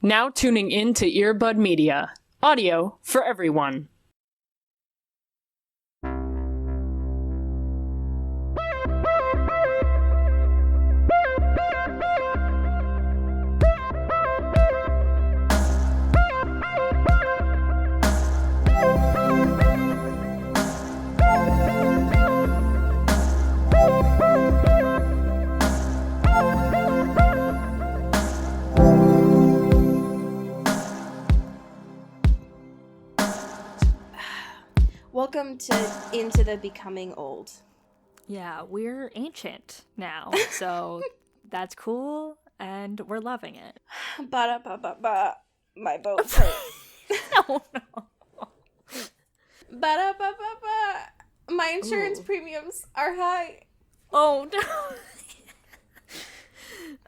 Now tuning in to Earbud Media. Audio for everyone. Welcome to Into the Becoming Old. Yeah, we're ancient now, so that's cool, and we're loving it. Ba-da-ba-ba-ba. My bones hurt. No. Ba-da-ba-ba-ba. My insurance Ooh. premiums are high. Oh,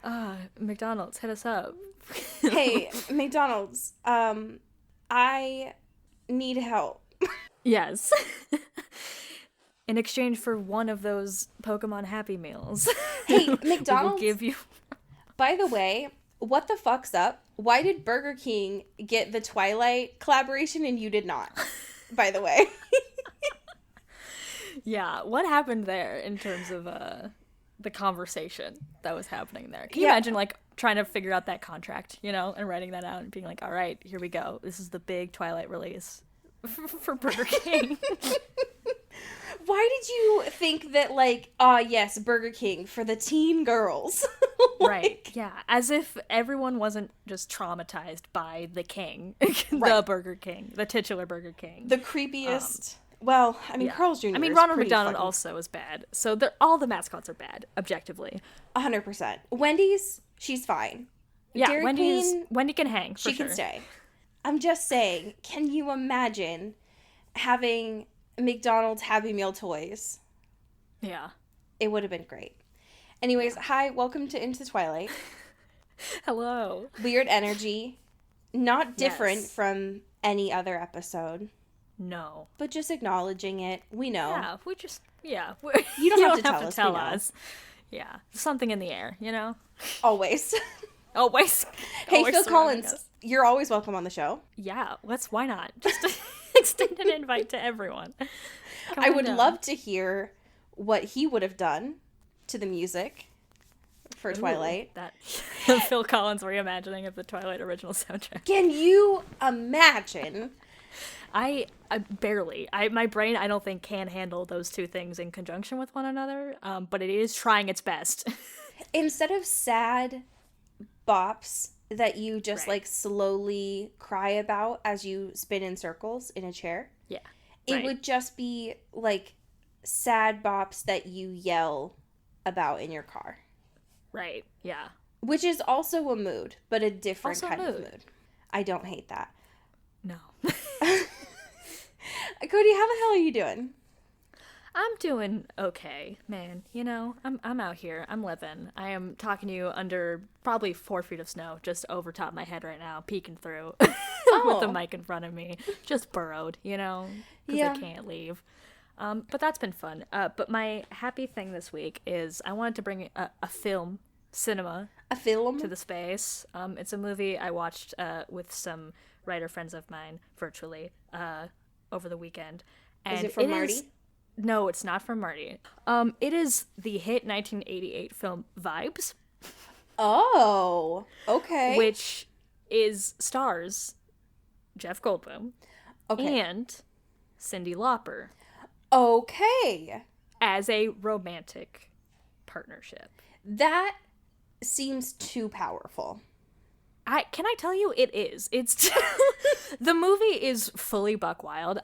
no. McDonald's, hit us up. Hey, McDonald's, I need help. Yes. In exchange for one of those Pokemon Happy Meals. Hey, we McDonald's, will give you... by the way, what the fuck's up? Why did Burger King get the Twilight collaboration and you did not? By the way. Yeah, what happened there in terms of the conversation that was happening there? Can you imagine, like, trying to figure out that contract, you know, and writing that out and being like, all right, here we go. This is the big Twilight release for Burger King. Why did you think that, like, yes, Burger King for the teen girls? Right, yeah. As if everyone wasn't just traumatized by the king. The Right. Burger King. The titular Burger King. The creepiest. Well, I mean, Yeah. Carl's Jr. I mean, is Ronald pretty McDonald fucking- also is bad. So all the mascots are bad, objectively. 100%. Wendy's, she's fine. Yeah, Dairy Queen, Wendy can hang, for she sure. can stay. I'm just saying, can you imagine having McDonald's Happy Meal toys? Yeah. It would have been great. Anyways, hi, welcome to Into Twilight. Hello. Weird energy. Not different Yes. from any other episode, No. but just acknowledging it. We know. Yeah, we just, yeah. You don't have to tell us, we know. us. Yeah, something in the air, you know? Always. Always. Hey, always Phil surrounding Collins, us. you're always welcome on the show. Yeah, why not? Just extend an invite to everyone. Come I on would down. love to hear what he would have done to the music for Ooh, Twilight. That Phil Collins reimagining of the Twilight original soundtrack. Can you imagine? I barely. My brain, I don't think, can handle those two things in conjunction with one another. But it is trying its best. Instead of sad bops that you just Right. like slowly cry about as you spin in circles in a chair, Yeah. it Right. would just be like sad bops that you yell about in your car. Right. Yeah. Which is also a mood, but a different Also a kind of mood. mood. I don't hate that. No. Cody, how the hell are you doing? I'm doing okay, man. You know, I'm out here. I'm living. I am talking to you under probably 4 feet of snow, just over top my head right now, peeking through with the mic in front of me, just burrowed, you know, because Yeah. I can't leave. But that's been fun. But my happy thing this week is I wanted to bring a film, cinema, A film? to the space. It's a movie I watched with some writer friends of mine virtually over the weekend. And Is it from Marty? No, it's not from Marty. It is the hit 1988 film Vibes, Oh, okay. which stars Jeff Goldblum Okay. and Cyndi Lauper Okay. as a romantic partnership. That seems too powerful. Can I tell you, it is. It's the movie is fully buck wild.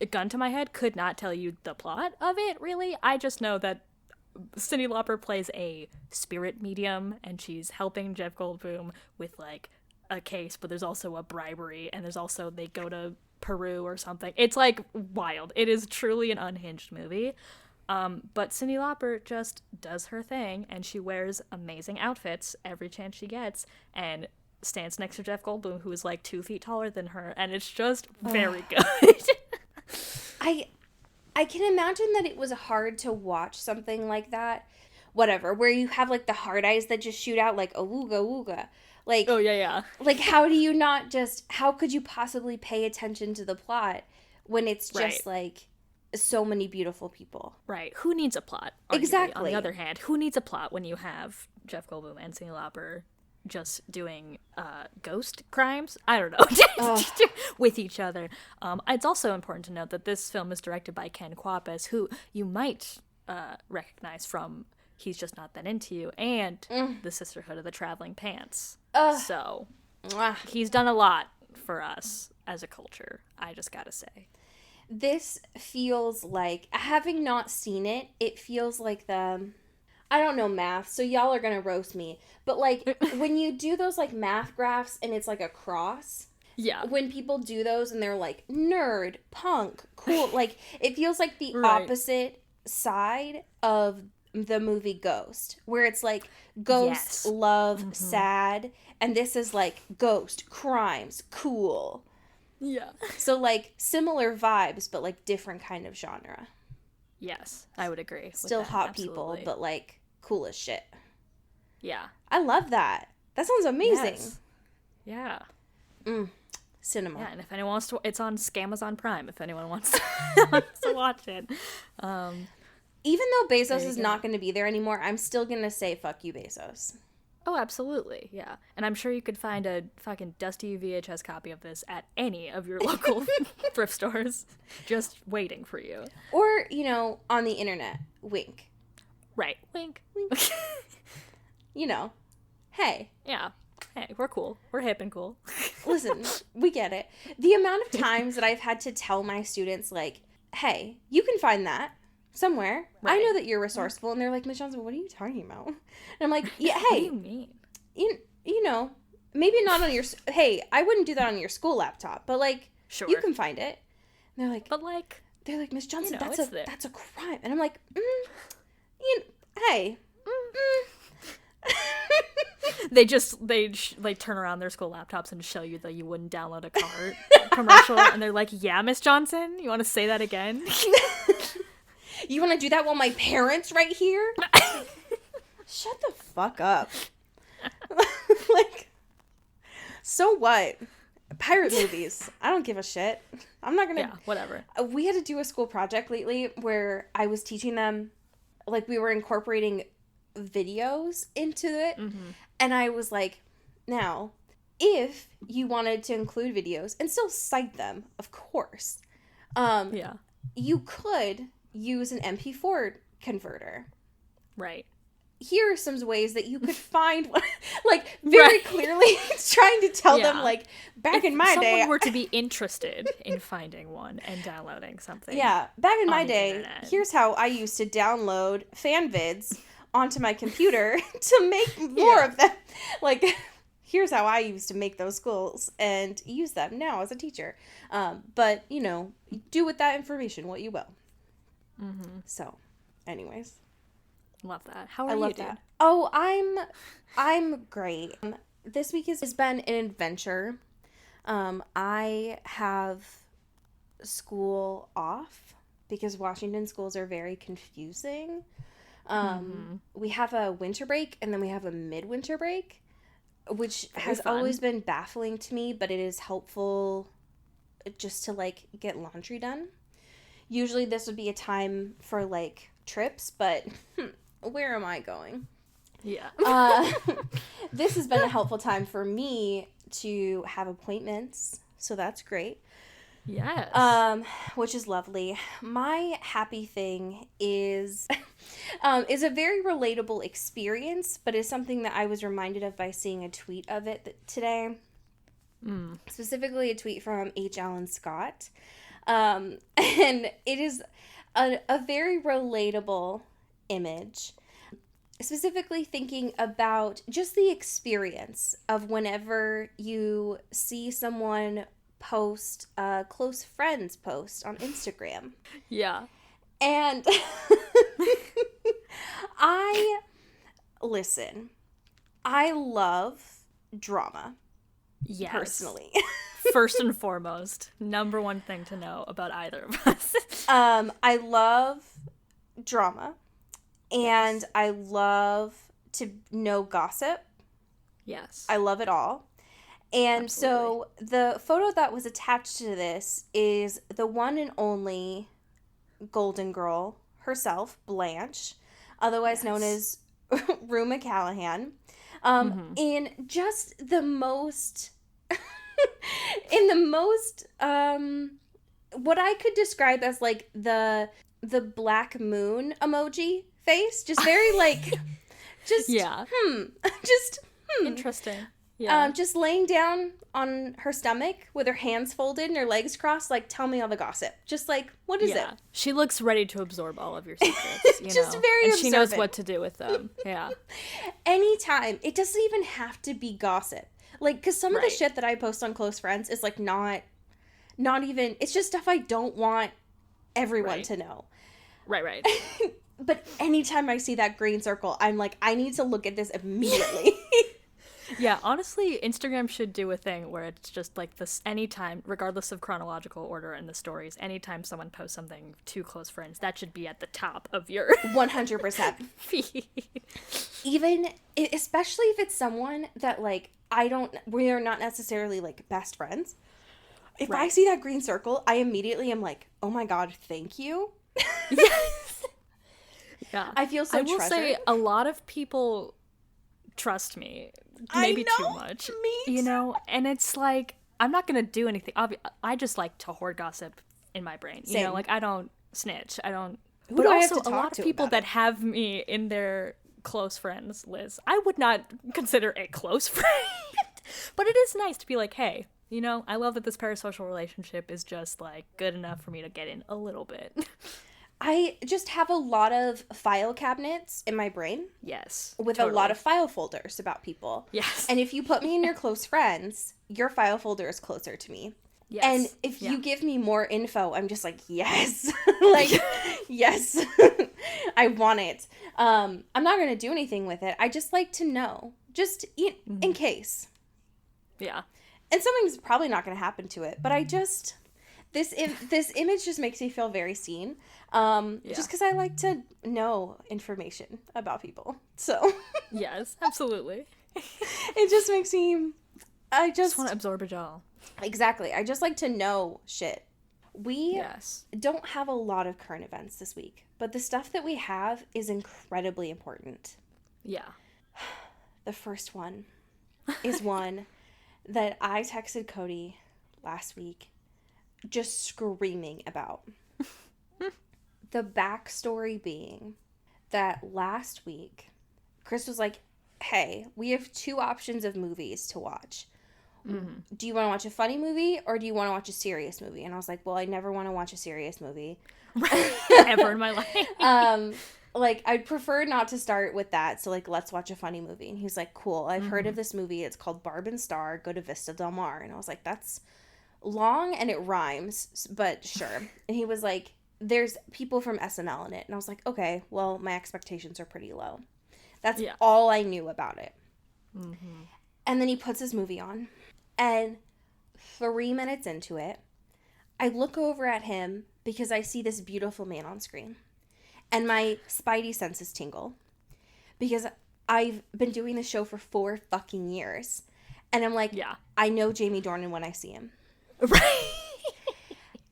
Gun to my head, could not tell you the plot of it, really. I just know that Cyndi Lauper plays a spirit medium, and she's helping Jeff Goldblum with, like, a case, but there's also a bribery, and there's also, they go to Peru or something. It's, like, wild. It is truly an unhinged movie. But Cyndi Lauper just does her thing, and she wears amazing outfits every chance she gets, and stands next to Jeff Goldblum, who is, like, 2 feet taller than her, and it's just very good. I can imagine that it was hard to watch something like that. Whatever, where you have like the hard eyes that just shoot out like awooga wooga. Like, Oh, yeah. like, how could you possibly pay attention to the plot when it's just, like, so many beautiful people? Right. Who needs a plot? Arguably. Exactly. On the other hand, who needs a plot when you have Jeff Goldblum and Cyndi Lauper just doing ghost crimes? I don't know. With each other. It's also important to note that this film is directed by Ken Kwapis, who you might recognize from He's Just Not That Into You and The Sisterhood of the Traveling Pants. So he's done a lot for us as a culture, I just gotta say. This feels like, having not seen it, it feels like I don't know math, so y'all are gonna roast me, but, like, when you do those, like, math graphs and it's like a cross, yeah, when people do those and they're like, nerd, punk, cool, like, it feels like the Right. opposite side of the movie Ghost, where it's like ghost, love, sad, and this is like ghost, crimes, cool. Yeah. So, like, similar vibes, but, like, different kind of genre. Yes, I would agree. Still with that, hot absolutely. people, but, like, cool as shit. Yeah. I love that. That sounds amazing. Yes. Yeah. Cinema. Yeah, and if anyone wants to, it's on Amazon Prime. If anyone wants to watch it. Even though Bezos is go. not going to be there anymore, I'm still going to say fuck you, Bezos. Oh, absolutely. Yeah, and I'm sure you could find a fucking dusty VHS copy of this at any of your local thrift stores, just waiting for you. Or, you know, on the internet. Wink. Right. Wink. You know. Hey. Yeah. Hey, we're cool. We're hip and cool. Listen, we get it. The amount of times that I've had to tell my students, like, hey, you can find that somewhere. I Right. know that you're resourceful. And they're like, Ms. Johnson, what are you talking about? And I'm like, yeah, What do hey, you mean? you know, maybe not on your, hey, I wouldn't do that on your school laptop, but, like, Sure. you can find it. And they're like, But like, Ms. Johnson, you know, it's there. that's a crime. And I'm like, hey. they turn around their school laptops and show you that you wouldn't download a cart commercial, and they're like, "Yeah, Miss Johnson, you want to say that again?" You want to do that while my parents right here? Shut the fuck up. Like, so what? Pirate movies. I don't give a shit. I'm not gonna. Yeah, whatever. We had to do a school project lately where I was teaching them, like, we were incorporating videos into it, and I was like, now, if you wanted to include videos and still cite them, of course, Yeah. you could use an MP4 converter. Right. Here are some ways that you could find one. Like, very clearly it's trying to tell them, Yeah. like, back in my Someone day, were to be interested in finding one and downloading something. yeah, back in my the day, internet. here's how I used to download fan vids onto my computer to make more of them. Like, here's how I used to make those schools and use them now as a teacher. But, you know, do with that information what you will. So, anyways. Love that. How are I you, love dude? that. Oh, I'm great. This week has been an adventure. I have school off because Washington schools are very confusing. We have a winter break and then we have a midwinter break, which has fun. always been baffling to me, but it is helpful just to, like, get laundry done. Usually this would be a time for, like, trips, but where am I going? Yeah. This has been a helpful time for me to have appointments, so that's great. Yes. Which is lovely. My happy thing is a very relatable experience, but is something that I was reminded of by seeing a tweet of it today. Specifically a tweet from H. Alan Scott. And it is a very relatable image. Specifically thinking about just the experience of whenever you see someone post a close friends post on Instagram. Yeah. And I love drama. Yes. Personally. First and foremost, number one thing to know about either of us. I love drama, and I love to know gossip. Yes. I love it all. And Absolutely. so the photo that was attached to this is the one and only Golden Girl herself, Blanche, otherwise known Yes. as Rue McCallahan, in just the most, in the most, what I could describe as like the black moon emoji face, just very like, just Yeah. just Interesting. Yeah. just laying down on her stomach with her hands folded and her legs crossed, like, tell me all the gossip. Just like, what is it? She looks ready to absorb all of your secrets, you Just know. very and she knows observant. what to do with them. Yeah. Anytime. It doesn't even have to be gossip. Like, because some of the Right. shit that I post on Close Friends is like not even, it's just stuff I don't want everyone Right. to know. Right. But anytime I see that green circle, I'm like, I need to look at this immediately. Yeah, honestly, Instagram should do a thing where it's just like this anytime, regardless of chronological order in the stories, anytime someone posts something to close friends, that should be at the top of your 100%. feed. Even, especially if it's someone that, like, we are not necessarily, like, best friends. If I Right. see that green circle, I immediately am like, oh my God, thank you. Yeah. I feel so I will treasured. say a lot of people trust me, maybe too know, much. me You know, and it's like I'm not gonna do anything. I just like to hoard gossip in my brain. You Same. know, like I don't snitch. I don't. Who but do I have also to a talk lot to of people about that it? have me in their close friends list, I would not consider a close friend. But it is nice to be like, hey, you know, I love that this parasocial relationship is just like good enough for me to get in a little bit. I just have a lot of file cabinets in my brain Yes. with totally. a lot of file folders about people. Yes. And if you put me in your close friends, your file folder is closer to me. Yes. And if Yeah. you give me more info, I'm just like, yes. Like, yes. I want it. I'm not going to do anything with it. I just like to know, just in case. Yeah. And something's probably not going to happen to it, but I just this image just makes me feel very seen. Just because I like to know information about people, so Yes, absolutely. it just makes me. I Just just want to absorb it all. exactly. I just like to know shit. We Yes. don't have a lot of current events this week, but the stuff that we have is incredibly important. Yeah. The first one is one that I texted Cody last week, just screaming about. The backstory being that last week, Chris was like, hey, we have two options of movies to watch. Do you want to watch a funny movie or do you want to watch a serious movie? And I was like, well, I never want to watch a serious movie. Ever in my life. Like, I'd prefer not to start with that. So, like, let's watch a funny movie. And he was like, cool. I've heard of this movie. It's called Barb and Star. Go to Vista Del Mar. And I was like, that's long and it rhymes, but sure. And he was like, there's people from SNL in it. And I was like, okay, well, my expectations are pretty low. That's all I knew about it. And then he puts his movie on. And 3 minutes into it, I look over at him because I see this beautiful man on screen. And my spidey senses tingle. Because I've been doing this show for 4 fucking years. And I'm like, Yeah. I know Jamie Dornan when I see him. Right.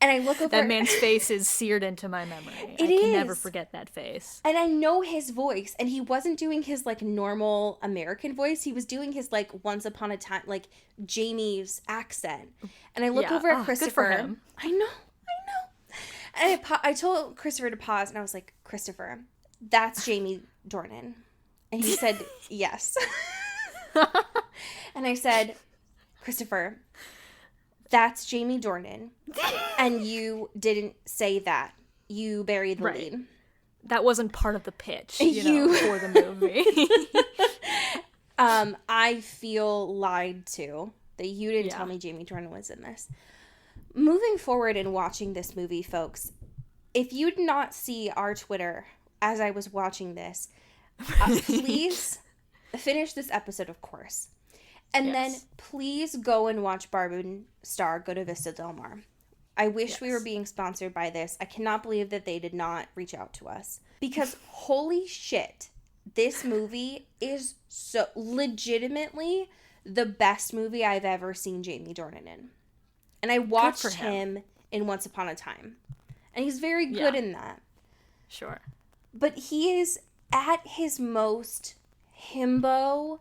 And I look over. That man's face is seared into my memory. I can never forget that face. And I know his voice. And he wasn't doing his, like, normal American voice. He was doing his, like, Once Upon a Time, like, Jamie's accent. And I look over at Christopher. Good for him. I know. And I told Christopher to pause. And I was like, Christopher, that's Jamie Dornan. And he said, yes. And I said, Christopher, that's Jamie Dornan. And you didn't say that. You buried the lead. That wasn't part of the pitch, you know, for the movie. I feel lied to that you didn't tell me Jamie Dornan was in this. Moving forward and watching this movie, folks, if you did not see our Twitter as I was watching this, please finish this episode, of course. And then please go and watch Barb and Star Go to Vista Del Mar. I wish we were being sponsored by this. I cannot believe that they did not reach out to us. Because holy shit, this movie is so legitimately the best movie I've ever seen Jamie Dornan in. And I watched him in Once Upon a Time. And he's very good in that. Sure. But he is at his most himbo.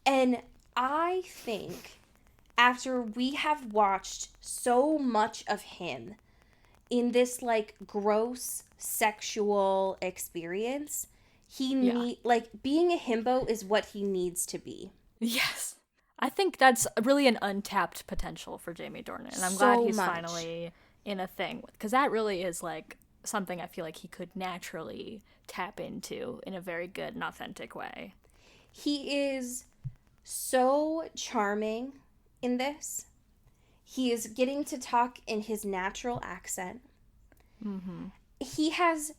And I think after we have watched so much of him in this, like, gross sexual experience, like, being a himbo is what he needs to be. Yes. I think that's really an untapped potential for Jamie Dornan. And I'm glad he's finally in a thing. Because that really is, like, something I feel like he could naturally tap into in a very good and authentic way. He is so charming in this. He is getting to talk in his natural accent. Mm-hmm. He has,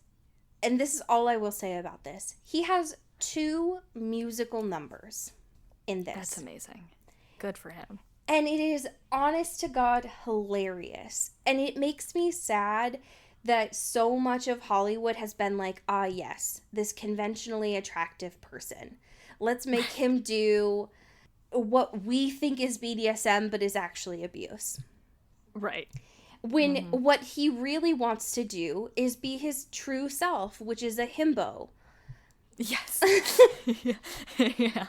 and this is all I will say about this, he has 2 musical numbers in this. That's amazing. Good for him. And it is, honest to God, hilarious. And it makes me sad that so much of Hollywood has been like, yes, this conventionally attractive person. Let's make him do what we think is BDSM, but is actually abuse. Right. When what he really wants to do is be his true self, which is a himbo. Yes. Yeah.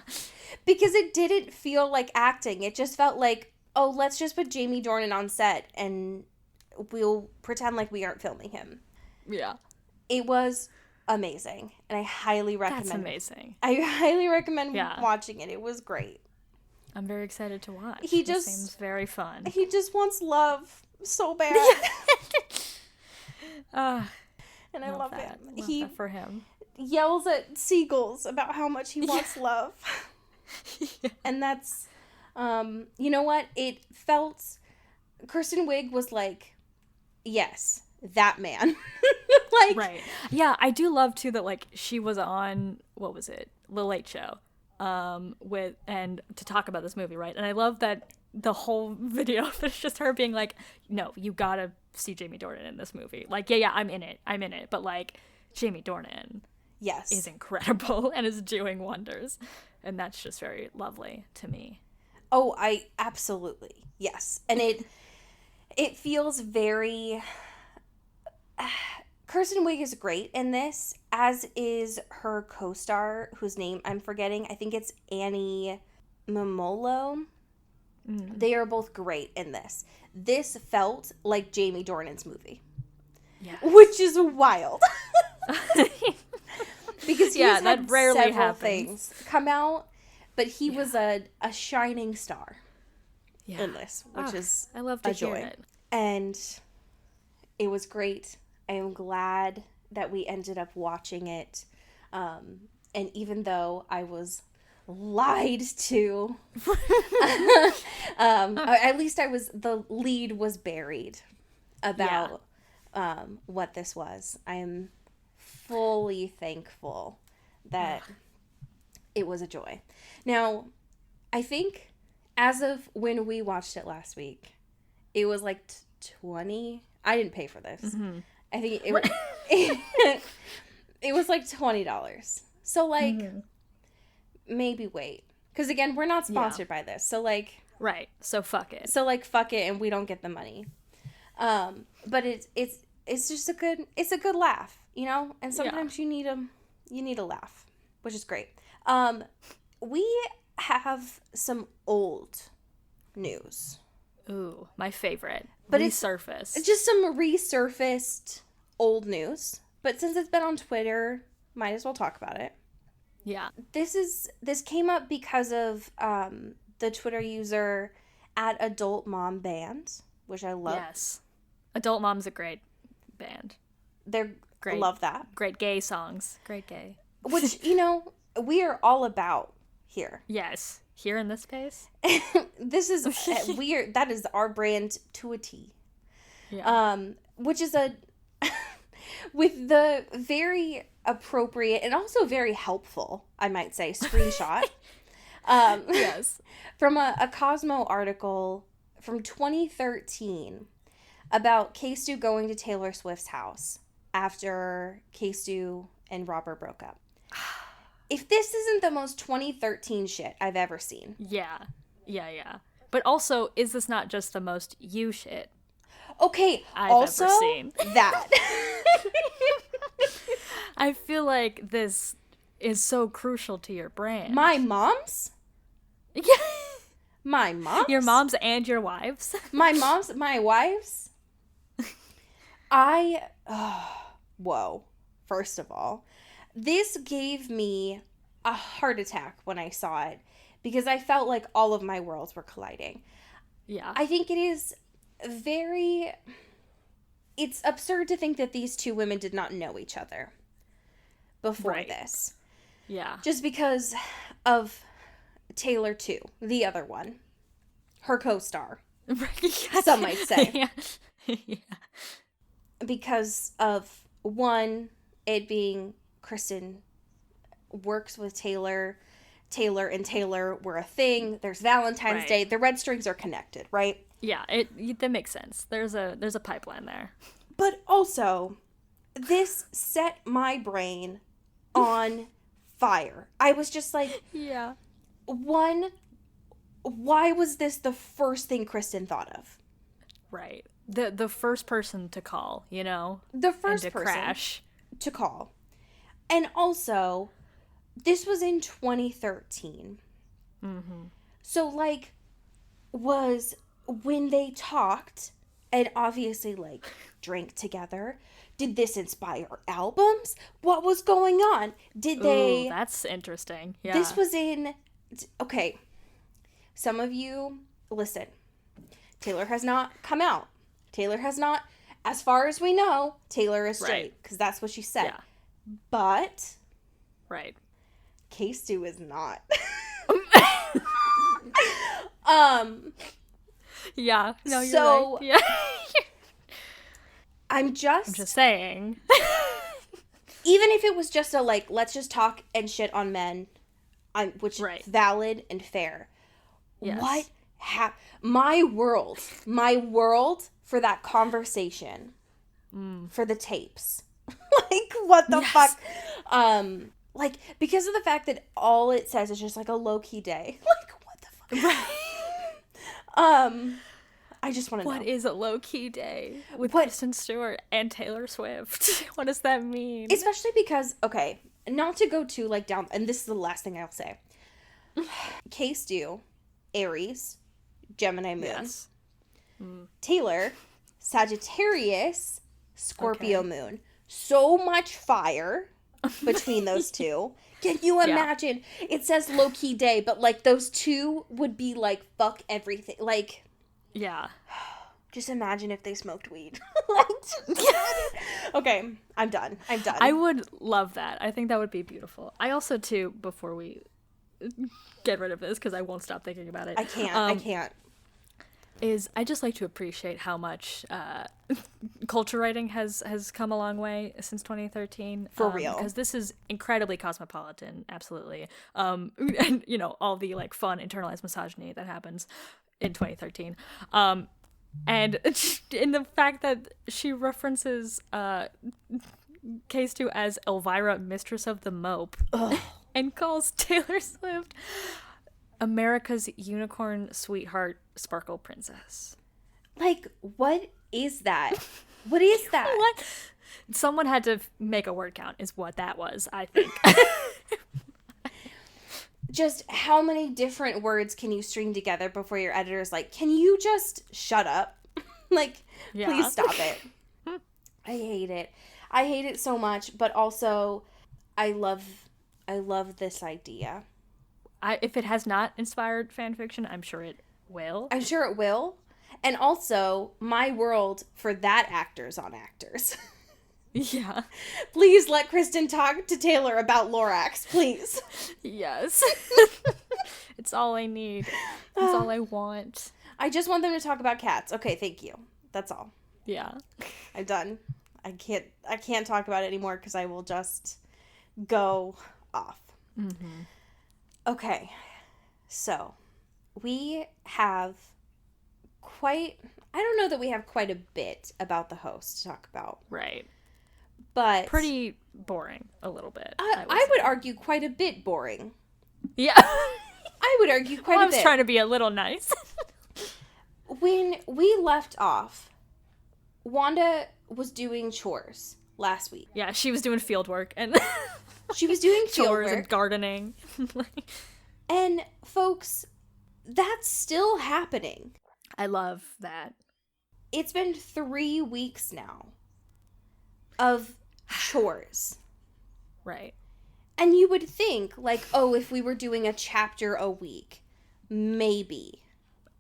Because it didn't feel like acting. It just felt like, oh, let's just put Jamie Dornan on set and we'll pretend like we aren't filming him. Yeah. It was amazing. And I highly recommend That's amazing. I highly recommend watching it. It was great. I'm very excited to watch. It seems very fun. He just wants love so bad. And I love it. Love that for him. Yells at seagulls about how much he wants love. And that's, you know what? It felt, Kristen Wiig was like, yes, that man. Like, right. Yeah, I do love too that, like, she was on, what was it? The Late Show. And to talk about this movie, right? And I love that the whole video is just her being like, no, you gotta see Jamie Dornan in this movie. Like, yeah, I'm in it. But, like, Jamie Dornan is incredible and is doing wonders. And that's just very lovely to me. Oh, I absolutely. Yes. And it feels very, Kristen Wiig is great in this, as is her co-star, whose name I'm forgetting. I think it's Annie Momolo. They are both great in this. This felt like Jamie Dornan's movie. Yeah. Which is wild. Because he's had that rarely several things come out, but he was a shining star in this, which is I love to hear it. And it was great. I am glad that we ended up watching it. And even though I lied to, at least the lead was buried about what this was. I am fully thankful that it was a joy. Now, I think as of when we watched it last week, it was like 20. I didn't pay for this. Mm-hmm. I think it was like $20. So, like, maybe wait. Because, again, we're not sponsored by this. So, like... Right. So, fuck it. So, like, fuck it, and we don't get the money. But it's just a good laugh, you know? And sometimes you need a laugh, which is great. We have some old news. Ooh, my favorite. But resurfaced. It's just some resurfaced old news. But since it's been on Twitter, might as well talk about it. Yeah. This came up because of the Twitter user @AdultMomBand, which I love. Yes. Adult Mom's a great band. They're great. Love that. Great gay songs. Great gay. Which, you know, we are all about here. Yes. Here in this space. This is weird. That is our brand to a T. Yeah. Which is with the very appropriate and also very helpful, I might say, screenshot. Yes. From a Cosmo article from 2013 about K-Stu going to Taylor Swift's house after K-Stu and Robert broke up. if this isn't the most 2013 shit I've ever seen. Yeah. But also, is this not just the most you shit Okay, I've also ever seen? that. I feel like this is so crucial to your brand. My mom's? Yeah. My mom's? Your mom's and your wives? My wife's? Whoa. First of all, this gave me a heart attack when I saw it because I felt like all of my worlds were colliding. Yeah. I think it is it's absurd to think that these two women did not know each other before this. Yeah. Just because of Taylor too, the other one. Her co-star. Some might say. Yeah. Because of one, it being Kristen works with Taylor. Taylor and Taylor were a thing. There's Valentine's Day. The red strings are connected, right? Yeah, that makes sense. There's a pipeline there. But also, this set my brain on fire. I was just like, yeah. One, why was this the first thing Kristen thought of? Right. The first person to call, you know? The first and to person crash. to call. And also, this was in 2013. Mm-hmm. So, like, was when they talked and obviously, like, drank together, did this inspire albums? What was going on? Did they... Ooh, that's interesting. Yeah. This was in... Okay. Some of you, listen. Taylor has not come out. Taylor has not... As far as we know, Taylor is straight. Because that's what she said. Yeah. But... Right. K-Stu is not. Yeah. No, you're so, right. Yeah. I'm just saying. Even if it was just a, like, let's just talk and shit on men, which is valid and fair. Yes. What my world for that conversation, for the tapes. Like, what the fuck? Like, because of the fact that all it says is just, like, a low-key day. Like, what the fuck? Right. I just want to know. What is a low-key day with Kristen Stewart and Taylor Swift? What does that mean? Especially because, okay, not to go too, like, down, and this is the last thing I'll say. K-Stu, Aries, Gemini moon. Yes. Taylor, Sagittarius, Scorpio moon. So much fire between those two. Can you imagine? It says low-key day, but, like, those two would be, like, fuck everything. Like... Yeah. Just imagine if they smoked weed. Okay, I'm done. I would love that. I think that would be beautiful. I also, too, before we get rid of this, because I won't stop thinking about it. I can't. I just like to appreciate how much culture writing has come a long way since 2013. For real. Because this is incredibly cosmopolitan, absolutely. And, you know, all the, like, fun internalized misogyny that happens in 2013. And in the fact that she references K-Stu as Elvira, Mistress of the Mope, and calls Taylor Swift America's unicorn sweetheart sparkle princess. Like, what is that? What is that? What? Someone had to make a word count is what that was, I think. Just how many different words can you string together before your editor's like, can you just shut up? Like, please stop it. I hate it. I hate it so much, but also I love this idea. If it has not inspired fan fiction, I'm sure it will. I'm sure it will. And also, my world for that actors on actors. Yeah. Please let Kristen talk to Taylor about Lorax, please. Yes. It's all I need. It's all I want. I just want them to talk about cats. Okay, thank you. That's all. Yeah. I'm done. I can't talk about it anymore because I will just go off. Mm-hmm. Okay. So, we have I don't know that we have quite a bit about the host to talk about. Right. but Pretty boring, a little bit. I would argue quite a bit boring. Yeah. I would argue quite I a bit. was trying to be a little nice. When we left off, Wanda was doing chores last week. Yeah, she was doing field work and She was doing field chores work. and gardening. And folks, that's still happening. I love that. It's been 3 weeks now of chores. Right. And you would think, like, oh, if we were doing a chapter a week, maybe.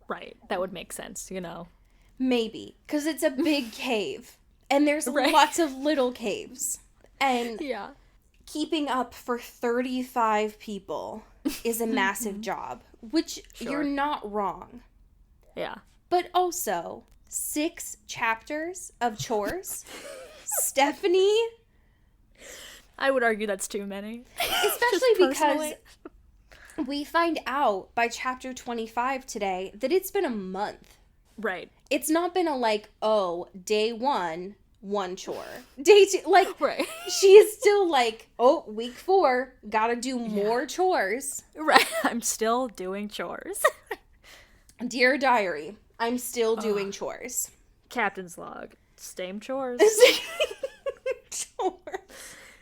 Right. That would make sense, you know. Maybe. Because it's a big cave. And there's Right. lots of little caves. And Yeah. keeping up for 35 people is a massive job. Which Sure. you're not wrong. Yeah. But also, 6 chapters of chores. Stephanie, I would argue that's too many. especially Just because personally. we find out by chapter 25 today that it's been a month. Right. It's not been a like, oh, day 1 chore. Day 2, like, Right. she is still like, oh, week 4, gotta do more chores. Right. I'm still doing chores. Dear diary, I'm still doing chores. Captain's log. Same chores. Chores.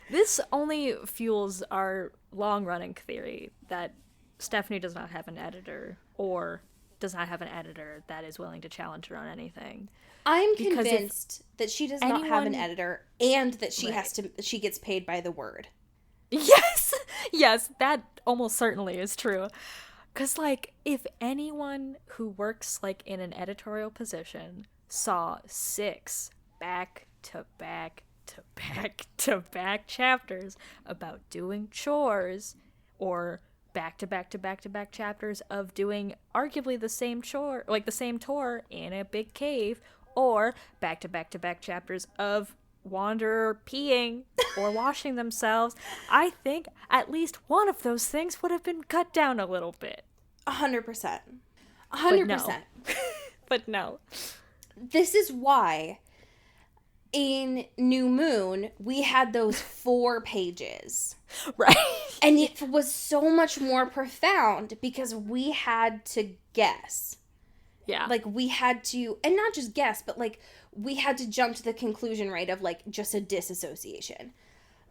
This only fuels our long-running theory that Stephanie does not have an editor, or does not have an editor that is willing to challenge her on anything. I'm Because if convinced that she does not have an anyone- editor and that she Right. has to she gets paid by the word. Yes! Yes, that almost certainly is true. Because, like, if anyone who works, like, in an editorial position saw 6 back-to-back-to-back-to-back chapters about doing chores, or back-to-back-to-back-to-back chapters of doing arguably the same chore, like the same tour in a big cave, or back-to-back-to-back chapters of Wanderer peeing or washing themselves, I think at least one of those things would have been cut down a little bit. 100%. But 100%. But no. This is why in New Moon we had those 4 pages. Right. And it was so much more profound because we had to guess. Yeah. Like, we had to, and not just guess, but, like, we had to jump to the conclusion, right, of, like, just a disassociation.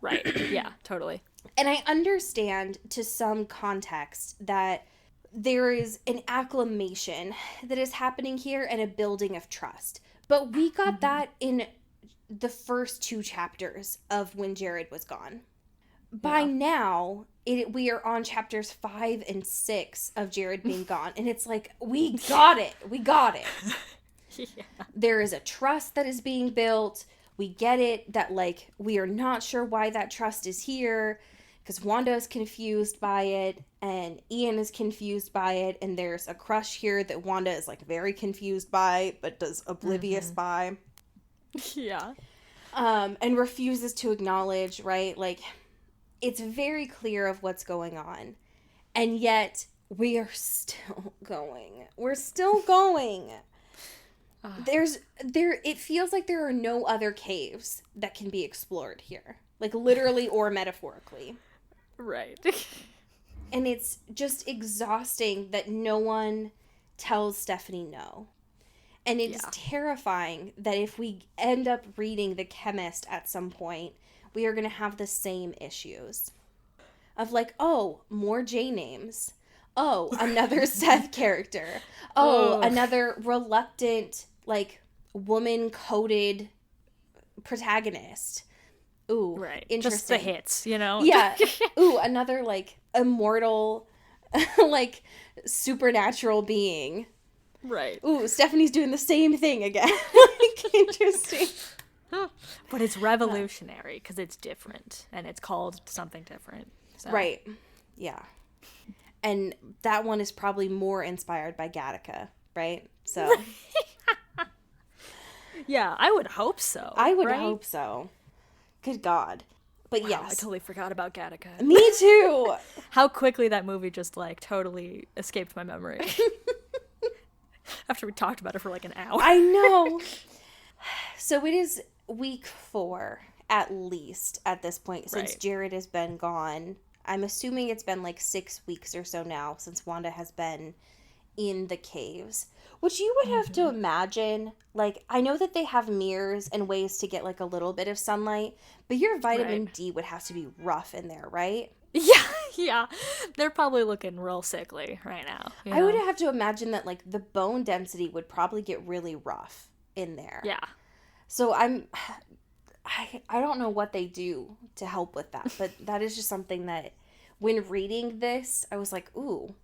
Right. Yeah, totally. And I understand to some context that there is an acclamation that is happening here and a building of trust. But we got that in the first 2 chapters of When Jared Was Gone. By Yeah. now, we are on chapters 5 and 6 of Jared being gone. And it's like, we got it. We got it. Yeah. There is a trust that is being built. We get it that, like, we are not sure why that trust is here because Wanda is confused by it and Ian is confused by it, and there's a crush here that Wanda is, like, very confused by but does oblivious by. Yeah. And refuses to acknowledge, right? Like, it's very clear of what's going on. And yet, we are still going. We're still going. It feels like there are no other caves that can be explored here. Like, literally or metaphorically. Right. And it's just exhausting that no one tells Stephanie no. And it is Yeah. terrifying that if we end up reading The Chemist at some point, we are going to have the same issues. Of like, oh, more J names. Oh, another Seth character. Oh, Ugh. another reluctant, like, woman-coded protagonist. Ooh, Right. interesting. Just the hits, you know? Yeah. Ooh, another, like, immortal, like, supernatural being. Right. Ooh, Stephanie's doing the same thing again. Like, interesting. But it's revolutionary because it's different and it's called something different. So. Right. Yeah. And that one is probably more inspired by Gattaca, right? So Yeah, I would hope so. I would right? hope so. Good God. But Wow, yes. I totally forgot about Gattaca. Me too. How quickly that movie just, like, totally escaped my memory. After we talked about it for, like, an hour. I know. So it is week 4. at least at this point, since Right. Jared has been gone. I'm assuming it's been like 6 weeks or so now since Wanda has been in the caves, which you would have to imagine, like, I know that they have mirrors and ways to get like a little bit of sunlight, but your vitamin Right. D would have to be rough in there, right? Yeah, yeah. They're probably looking real sickly right now. I would have to imagine that like the bone density would probably get really rough in there. Yeah. So I don't know what they do to help with that, but that is just something that when reading this, I was like, ooh,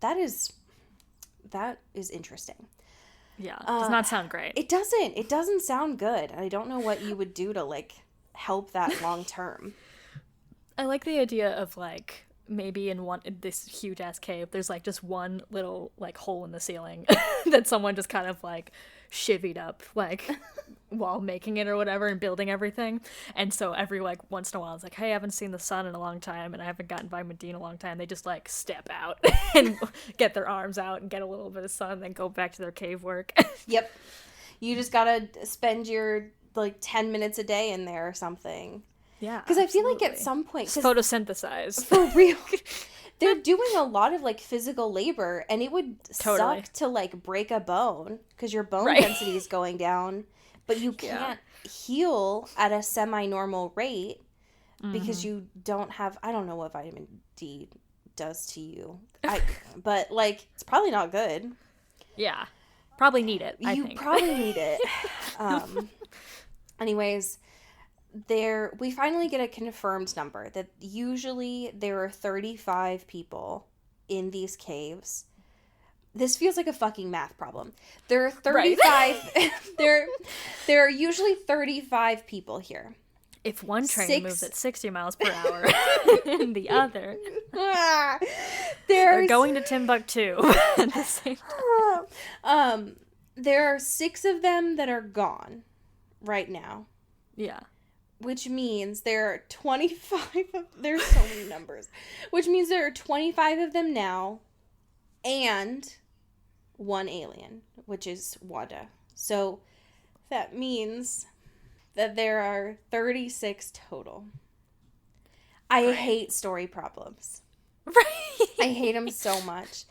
that is interesting. Yeah. Does not sound great. It doesn't sound good. I don't know what you would do to like help that long term. I like the idea of like maybe in this huge ass cave, there's like just one little like hole in the ceiling that someone just kind of like shivvied up like while making it or whatever and building everything. And so every like once in a while it's like, hey, I haven't seen the sun in a long time and I haven't gotten vitamin D in a long time. They just like step out and get their arms out and get a little bit of sun and then go back to their cave work. Yep. You just gotta spend your like 10 minutes a day in there or something. Yeah. Because I feel like at some point, Just photosynthesize. for real, they're doing a lot of like physical labor, and it would Totally. suck to like break a bone because your bone Right. density is going down, but you can't heal at a semi-normal rate because you don't have. I don't know what vitamin D does to you, but like it's probably not good. Yeah. Probably need it, I You think. probably need it. Anyways, we finally get a confirmed number that usually there are 35 people in these caves. This feels like a fucking math problem. There are 35 there are usually 35 people here. If one train 6 moves at 60 miles per hour and the other, There's they're going to Timbuktu at the same time. There are 6 of them that are gone right now, Yeah. which means there are 25 there's so many numbers, which means there are 25 of them now and one alien, which is Wanda. So that means that there are 36 total. I hate story problems. Right. I hate them so much.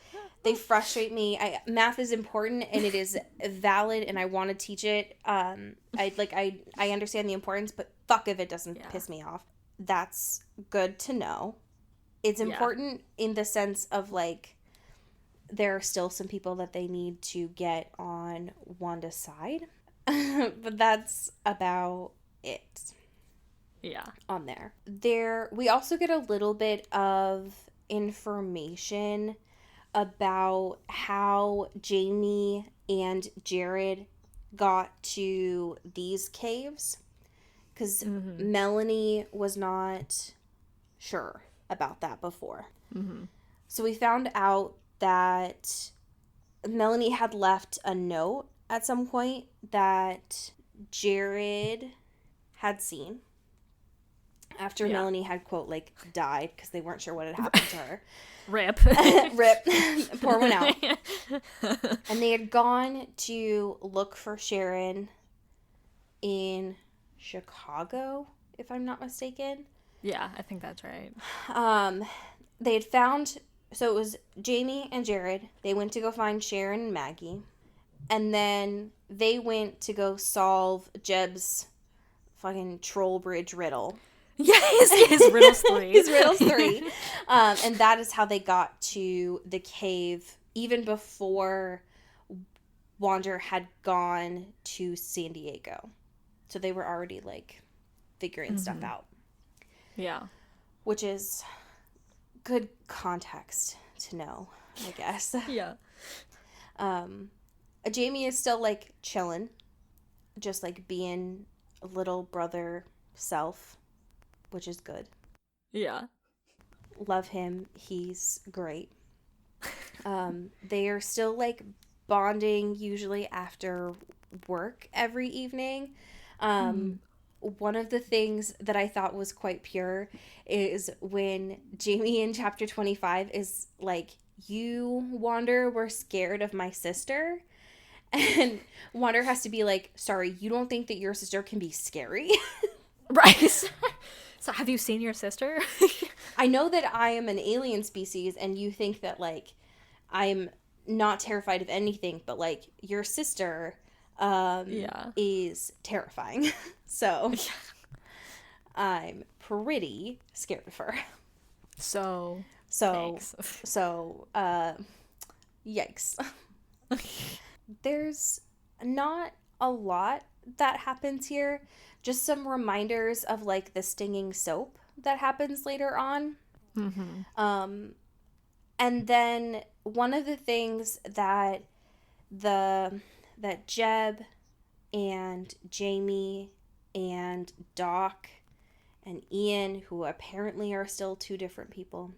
They frustrate me. Math is important and it is valid and I want to teach it. I understand the importance, but fuck if it doesn't piss me off. That's good to know. It's important in the sense of like there are still some people that they need to get on Wanda's side. But that's about it. Yeah. On there. We also get a little bit of information about how Jamie and Jared got to these caves. Because Melanie was not sure about that before. Mm-hmm. So we found out that Melanie had left a note at some point that Jared had seen after Melanie had, quote, like, died because they weren't sure what had happened to her. Rip. Rip. Pour one out. And they had gone to look for Sharon in Chicago, if I'm not mistaken. Yeah, I think that's right. They had found, so it was Jamie and Jared. They went to go find Sharon and Maggie. And then they went to go solve Jeb's fucking troll bridge riddle. Yeah, his riddles 3. His riddles 3. And that is how they got to the cave even before Wander had gone to San Diego. So they were already, like, figuring stuff out. Yeah. Which is good context to know, I guess. Yeah. Jamie is still, like, chilling. Just, like, being a little brother self, which is good. Yeah. Love him. He's great. They are still, like, bonding usually after work every evening. One of the things that I thought was quite pure is when Jamie in chapter 25 is like, you, Wander, were scared of my sister. And Wander has to be like, sorry, you don't think that your sister can be scary? Right. So have you seen your sister? I know that I am an alien species, and you think that, like, I'm not terrified of anything, but, like, your sister is terrifying. So I'm pretty scared of her. So So, thanks. yikes. There's not a lot that happens here. Just some reminders of, like, the stinging soap that happens later on. Mm-hmm. And then one of the things that Jeb and Jamie and Doc and Ian, who apparently are still two different people,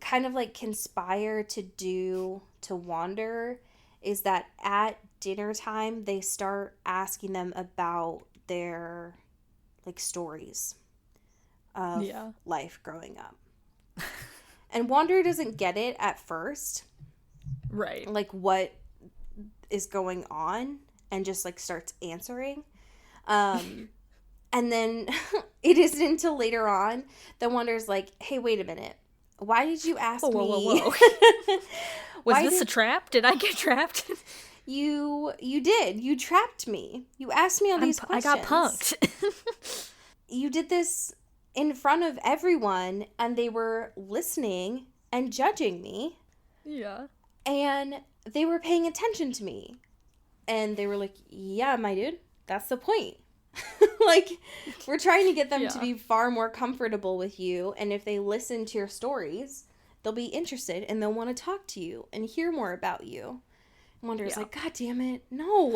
kind of like conspire to do to Wander is that at dinner time they start asking them about their, like, stories of life growing up. And Wander doesn't get it at first. Right. Like, what is going on, and just, like, starts answering. And then it isn't until later on that Wander's like, hey, wait a minute. Why did you ask me? Whoa. Was this a trap? Did I get trapped? You did. You trapped me. You asked me all these questions. I got punked. You did this in front of everyone, and they were listening and judging me. Yeah. And they were paying attention to me. And they were like, yeah, my dude, that's the point. Like, we're trying to get them to be far more comfortable with you. And if they listen to your stories, they'll be interested and they'll want to talk to you and hear more about you. Wander's like, God damn it, no.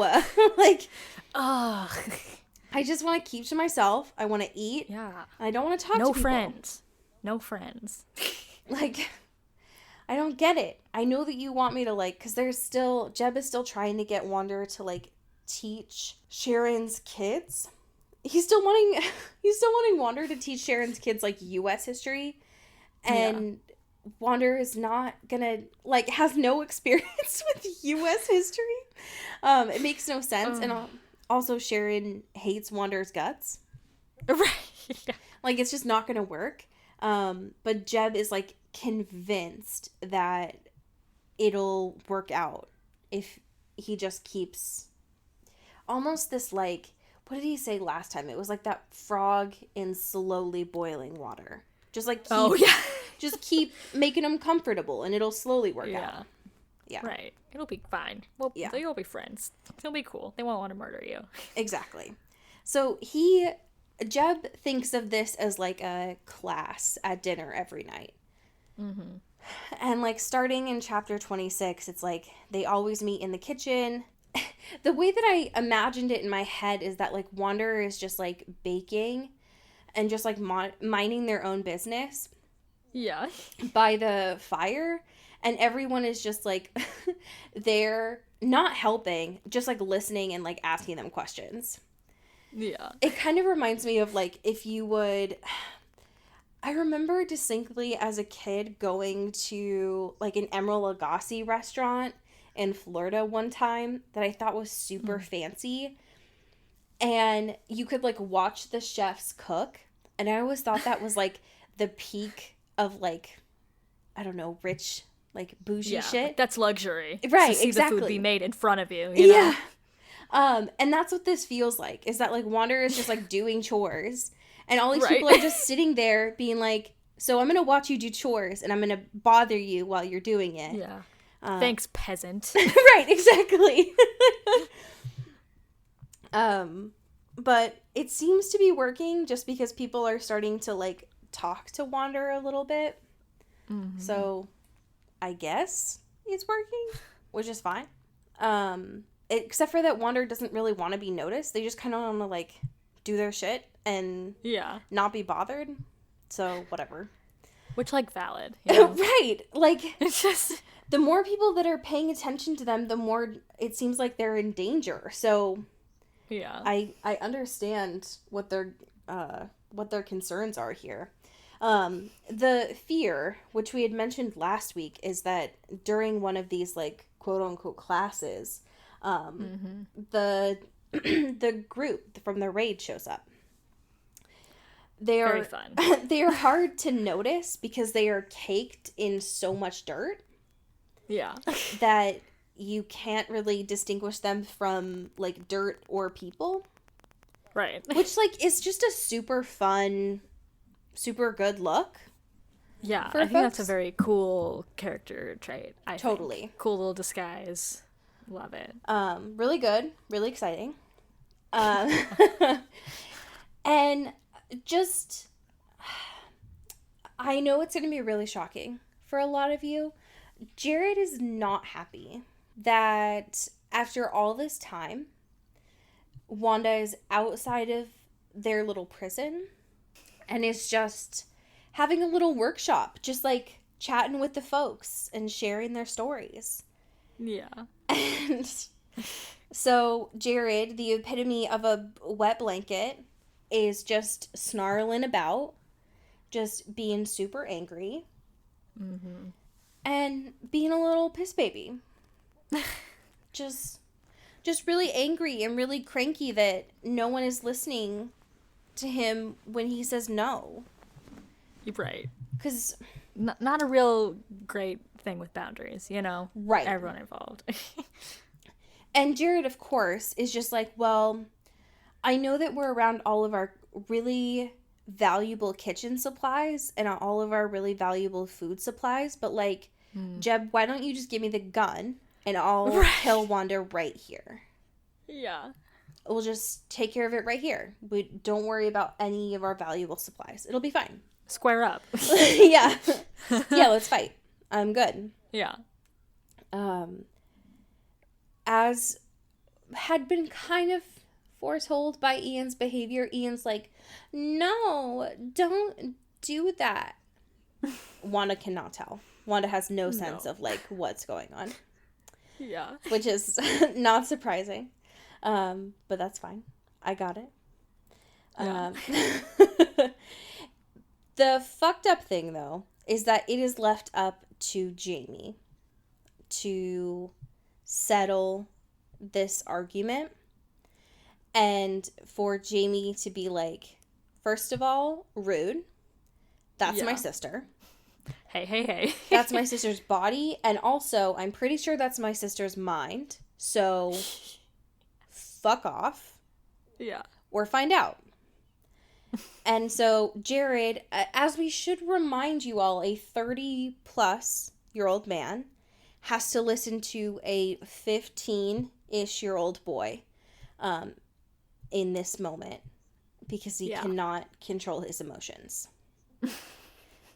Like, ugh. I just want to keep to myself. I want to eat. Yeah. I don't want to talk to people. No friends. Like, I don't get it. I know that you want me to, like, because Jeb is still trying to get Wander to, like, teach Sharon's kids. He's still wanting Wander to teach Sharon's kids, like, U.S. history. And Wander is not gonna, like, has no experience with U.S. history. It makes no sense. And also Sharon hates Wander's guts. Right. Yeah. Like, it's just not gonna work. But Jeb is, like, convinced that it'll work out if he just keeps almost this, like, what did he say last time? It was like that frog in slowly boiling water. Just, like, just keep making them comfortable, and it'll slowly work out. Yeah. Right. It'll be fine. Well, you'll be friends. It'll be cool. They won't want to murder you. Exactly. So Jeb thinks of this as, like, a class at dinner every night. Mm-hmm. And, like, starting in chapter 26, it's like they always meet in the kitchen. The way that I imagined it in my head is that, like, Wanderer is just, like, baking and just, like, minding their own business. Yeah. By the fire. And everyone is just, like, they're not helping, just, like, listening and, like, asking them questions. Yeah. It kind of reminds me of, like, if you would... I remember distinctly as a kid going to, like, an Emeril Lagasse restaurant in Florida one time that I thought was super fancy. And you could, like, watch the chefs cook. And I always thought that was, like, the peak of, like, I don't know, rich, like, bougie shit. That's luxury. Right, to see exactly. the food be made in front of you, you know? And that's what this feels like, is that, like, Wander is just, like, doing chores. And all these people are just sitting there being like, so I'm going to watch you do chores, and I'm going to bother you while you're doing it. Yeah. Thanks, peasant. Right, exactly. But it seems to be working just because people are starting to, like, talk to Wander a little bit. Mm-hmm. So I guess it's working, which is fine. Except for that Wander doesn't really want to be noticed. They just kind of want to, like, do their shit and not be bothered. So whatever. Which, like, valid. You know? Right. Like, it's just... the more people that are paying attention to them, the more it seems like they're in danger. So yeah, I understand what their concerns are here. The fear, which we had mentioned last week, is that during one of these, like, quote unquote classes, the the group from the raid shows up. They are Very fun. they are hard to notice because they are caked in so much dirt Yeah. that you can't really distinguish them from like dirt or people. Right. Which like is just a super fun, super good look. Yeah, for I think that's a folks. very cool character trait. I think. Totally. Cool little disguise. Love it. Really good, really exciting. Um, and just, I know it's going to be really shocking for a lot of you. Jared is not happy that after all this time, Wanda is outside of their little prison and is just having a little workshop, just like chatting with the folks and sharing their stories. Yeah. And so Jared, the epitome of a wet blanket, is just snarling about, just being super angry, and being a little piss baby. just really angry and really cranky that no one is listening to him when he says no. You're right. Because Not a real great thing with boundaries, you know? Right. Everyone involved. And Jared, of course, is just like, well, I know that we're around all of our really valuable kitchen supplies and all of our really valuable food supplies, but like, Jeb, why don't you just give me the gun and I'll kill Wanda right here? Yeah. We'll just take care of it right here. We don't worry about any of our valuable supplies. It'll be fine. Square up. Yeah. Yeah, let's fight. I'm good. Yeah. As had been kind of foretold by Ian's behavior, Ian's like, no, don't do that. Wanda cannot tell. Wanda has no sense of like what's going on. Yeah. Which is not surprising. But that's fine. I got it. Yeah. The fucked up thing, though, is that it is left up to Jamie to settle this argument. And for Jamie to be like, first of all, rude. That's my sister. Hey. That's my sister's body. And also, I'm pretty sure that's my sister's mind. So, fuck off. Yeah. Or find out. And so Jared, as we should remind you all, a 30-plus-year-old man has to listen to a 15-ish-year-old boy in this moment because he cannot control his emotions.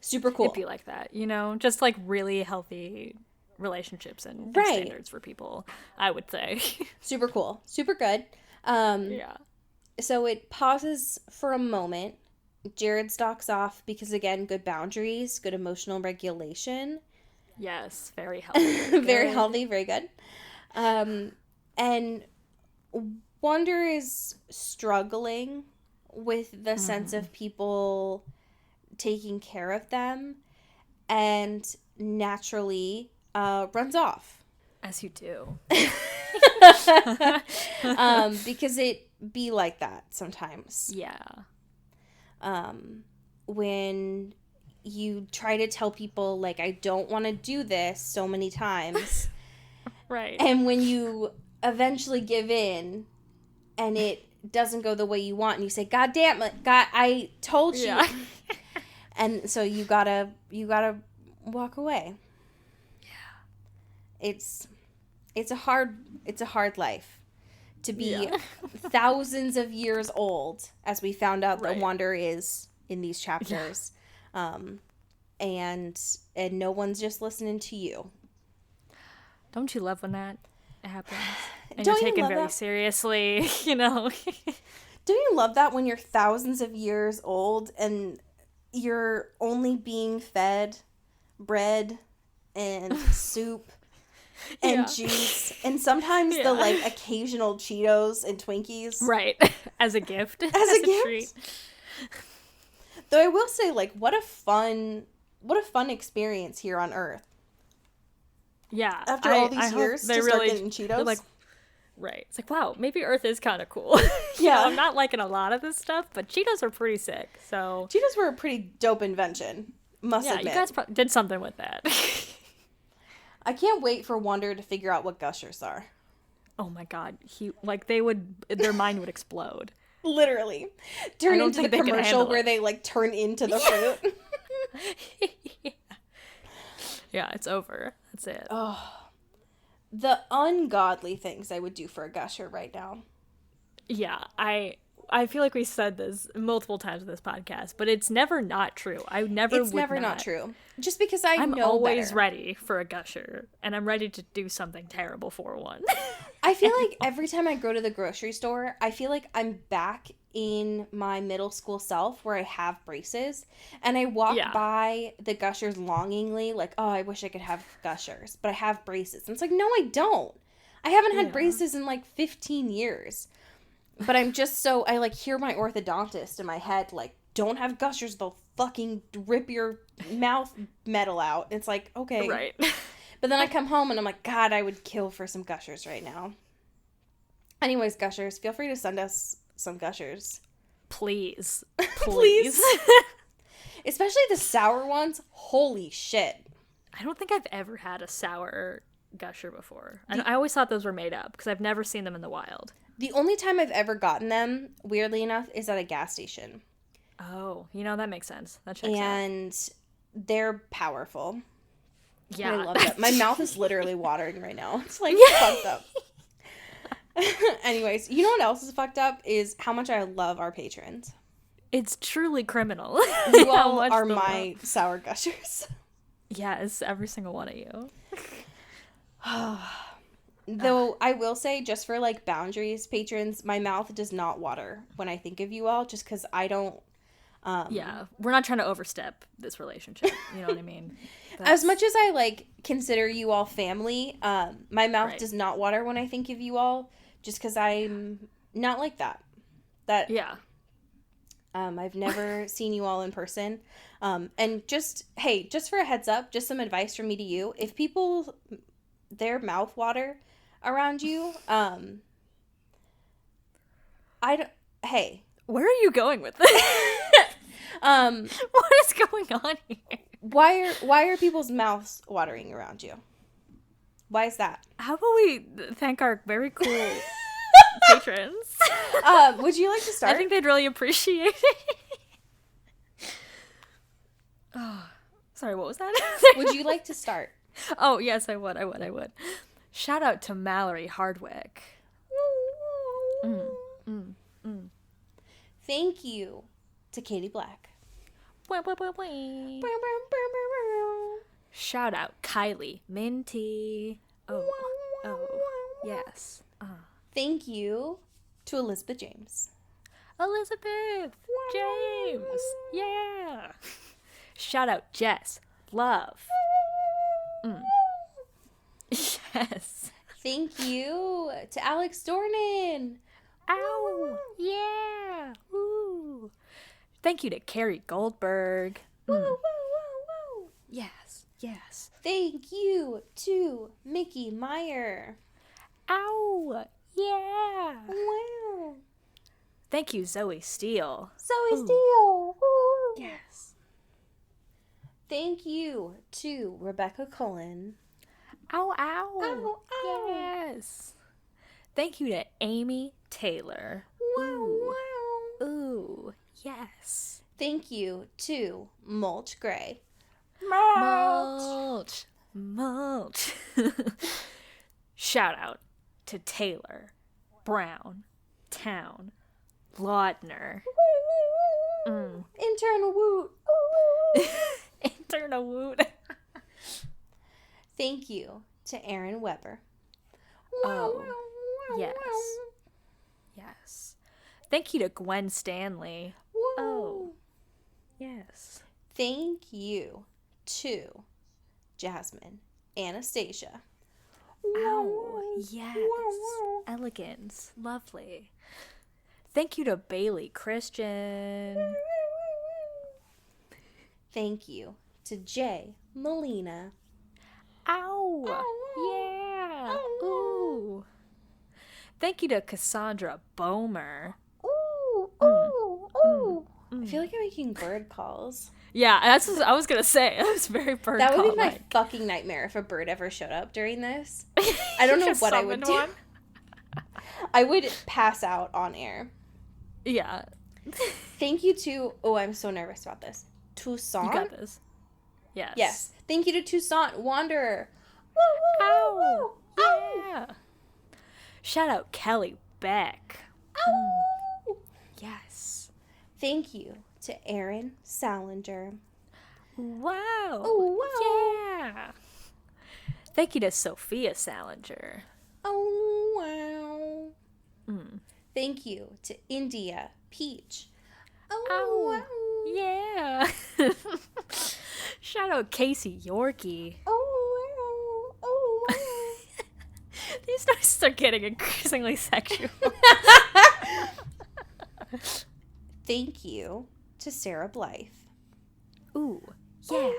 Super cool. It'd be like that, you know? Just like really healthy relationships and standards for people, I would say. Super cool. Super good. Yeah. So it pauses for a moment. Jared stalks off because, again, good boundaries, good emotional regulation. Yes, very healthy. Very healthy, very good. And Wonder is struggling with the sense of people taking care of them and naturally runs off. As you do. Because it be like that sometimes. Yeah. When you try to tell people, like, I don't want to do this so many times. Right. And when you eventually give in and it doesn't go the way you want and you say, God damn it, God, I told you. Yeah. And so you gotta walk away. Yeah. It's a hard life to be thousands of years old, as we found out that Wander is in these chapters. Yeah. And no one's just listening to you. Don't you love when that happens? And Don't you're you taken love very that? seriously, you know? Don't you love that when you're thousands of years old and you're only being fed bread and soup and juice and sometimes the like occasional Cheetos and Twinkies, right? As a gift, as a gift. treat. Though I will say, like, what a fun experience here on Earth. Yeah. After all these years, to start getting Cheetos. Right. It's like, wow, maybe Earth is kind of cool. Yeah. I'm not liking a lot of this stuff, but Cheetos are pretty sick. So Cheetos were a pretty dope invention, must yeah, admit. you guys did something with that. I can't wait for Wonder to figure out what Gushers are. Oh my god, their mind would explode. Literally. Turn don't into the think they can commercial handle where it. they, like, turn into the fruit. Yeah, it's over. That's it. The ungodly things I would do for a Gusher right now. Yeah, I feel like we said this multiple times in this podcast, but it's never not true. It's never not true. Just because I'm know always better. ready for a Gusher, and I'm ready to do something terrible for one. I feel like every time I go to the grocery store, I feel like I'm back in my middle school self where I have braces, and I walk by the Gushers longingly, like, oh, I wish I could have Gushers, but I have braces. And it's like, no, I don't. I haven't had braces in like 15 years. But I'm just so, I like hear my orthodontist in my head, like, don't have Gushers, they'll fucking rip your mouth metal out. It's like, okay. Right. But then I come home and I'm like, God, I would kill for some Gushers right now. Anyways, Gushers, feel free to send us some Gushers. Please. Please. Especially the sour ones. Holy shit. I don't think I've ever had a sour Gusher before. I always thought those were made up because I've never seen them in the wild. The only time I've ever gotten them, weirdly enough, is at a gas station. Oh, that makes sense. That checks out. And they're powerful. Yeah. I love it. My mouth is literally watering right now. It's like fucked up. Anyways, you know what else is fucked up is how much I love our patrons. It's truly criminal. You all are my sour Gushers. Yes, every single one of you. Though I will say, just for like boundaries, patrons, my mouth does not water when I think of you all, just because I don't. Yeah, we're not trying to overstep this relationship. You know what I mean? As much as I like consider you all family, my mouth does not water when I think of you all, just because I'm not like that. Yeah. I've never seen you all in person. And just for a heads up, just some advice from me to you. If people, their mouth water around you, Where are you going with this? What is going on here? Why are people's mouths watering around you? Why is that? How about we thank our very cool patrons? Would you like to start? I think they'd really appreciate it. Oh, sorry, what was that? Would you like to start? Oh, yes, I would. Shout out to Mallory Hardwick. Thank you to Katie Black. Shout out Kylie Minty. Oh, yes. Thank you to Elizabeth James. Elizabeth James. Yeah. Shout out Jess Love. Yes. Thank you to Alex Dornan. Ow. Yeah. Woo. Thank you to Carrie Goldberg. Yes. Thank you to Mickey Meyer. Ow. Yeah. Wow. Thank you, Zoe Steele. Zoe Steele. Woo. Yes. Thank you to Rebecca Cullen. Ow. Ow. Yes. Thank you to Amy Taylor. Wow. Ooh. Yes. Thank you to Mulch Gray. Mulch. Shout out to Taylor, Brown, Town, Laudner. Internal woot. Internal woot. Thank you to Aaron Weber. Oh, yes. Yes. Thank you to Gwen Stanley. Oh, yes. Thank you to Jasmine Anastasia. Ow, yes. Elegance. Lovely. Thank you to Bailey Christian. Thank you to Jay Molina. Ow. Yeah. Ooh. Thank you to Cassandra Bomer. Ooh, ooh, ooh. I feel like I'm making bird calls. Yeah, that's what I was gonna say. That was very bird That would be my call-like. fucking nightmare if a bird ever showed up during this. I don't know Just what I would summoned do. one. I would pass out on air. Yeah. Thank you to... Oh, I'm so nervous about this. Toussaint? You got this. Yes. Yes. Thank you to Toussaint Wanderer. Woo, woo, woo, woo. Ow. Yeah. Shout out Kelly Beck. Ow. Yes. Thank you to Aaron Salinger. Wow. Oh, wow. Yeah. Thank you to Sophia Salinger. Oh, wow. Thank you to India Peach. Oh, wow. Yeah. Shout out Casey Yorkie. Oh, wow. Oh, wow. These stories are getting increasingly sexual. Thank you to Sarah Blythe. Ooh. Yeah.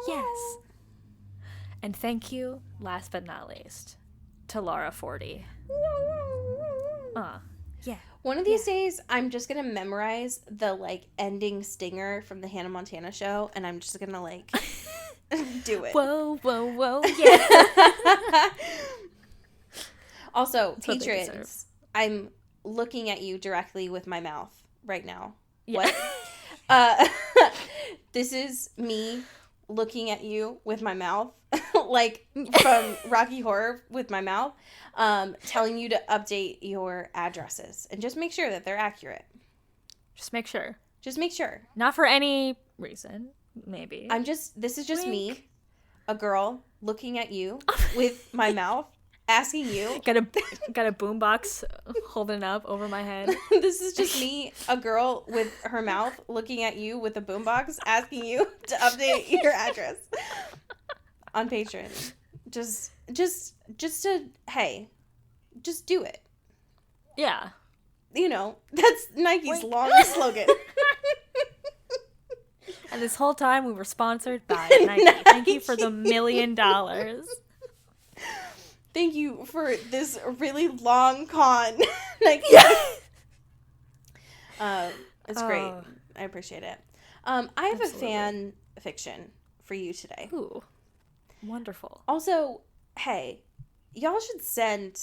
Yes. And thank you, last but not least, to Laura 40. Yeah. One of these days, I'm just going to memorize the, like, ending stinger from the Hannah Montana show, and I'm just going to, like, do it. Whoa, whoa, whoa, yeah. Also, That's what they patrons, deserve. I'm looking at you directly with my mouth right now. Yeah. What? This is me looking at you with my mouth, like from Rocky Horror with my mouth, telling you to update your addresses and just make sure that they're accurate. Just make sure. Just make sure. Not for any reason, maybe. This is just me, Wink. a girl, looking at you with my mouth, asking you. Got a boombox holding up over my head. This is just me, a girl with her mouth, looking at you with a boombox, asking you to update your address on Patreon. Just to, hey, just do it. Yeah. You know, that's Nike's Wink. long slogan. And this whole time we were sponsored by Nike. Thank you for the $1 million. Thank you for this really long con. Nike. It's great. Oh. I appreciate it. I have Absolutely. a fan fiction for you today. Ooh. Wonderful. Also, hey, y'all should send